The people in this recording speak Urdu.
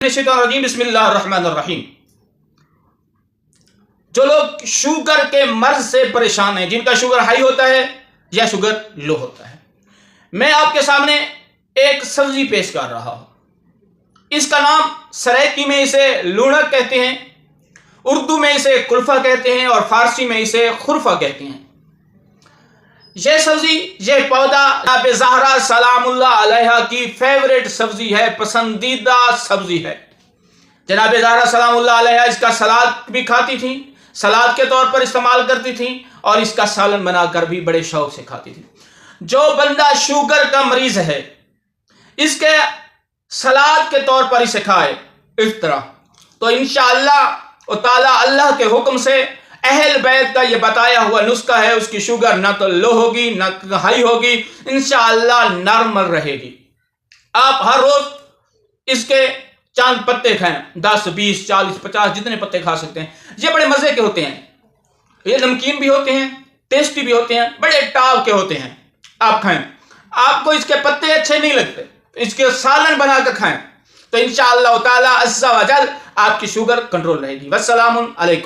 بسم اللہ الرحمن الرحیم۔ جو لوگ شوگر کے مرض سے پریشان ہیں، جن کا شوگر ہائی ہوتا ہے یا شوگر لو ہوتا ہے، میں آپ کے سامنے ایک سبزی پیش کر رہا ہوں۔ اس کا نام سرائکی میں اسے لونک کہتے ہیں، اردو میں اسے کلفہ کہتے ہیں اور فارسی میں اسے خرفہ کہتے ہیں۔ یہ سبزی، یہ پودا جناب زہرا سلام اللہ علیہا کی فیوریٹ سبزی ہے، پسندیدہ سبزی ہے۔ جناب زہرا سلام اللہ علیہا اس کا سلاد بھی کھاتی تھیں، سلاد کے طور پر استعمال کرتی تھیں، اور اس کا سالن بنا کر بھی بڑے شوق سے کھاتی تھیں۔ جو بندہ شوگر کا مریض ہے، اس کے سلاد کے طور پر اسے کھائے اس طرح، تو انشاءاللہ تعالی اللہ کے حکم سے اہل بیت کا یہ بتایا ہوا نسخہ ہے، اس کی شوگر نہ تو لو ہوگی نہ ہائی ہوگی، انشاءاللہ نارمل رہے گی۔ آپ ہر روز اس کے چند پتے کھائیں، 10 20 40 50 جتنے پتے کھا سکتے ہیں۔ یہ بڑے مزے کے ہوتے ہیں، یہ نمکین بھی ہوتے ہیں، ٹیسٹی بھی ہوتے ہیں، بڑے ٹاپ کے ہوتے ہیں۔ آپ کھائیں، آپ کو اس کے پتے اچھے نہیں لگتے، اس کے سالن بنا کر کھائیں، تو انشاءاللہ تعالی عز و جل آپ کی شوگر کنٹرول رہے گی۔ والسلام علیکم۔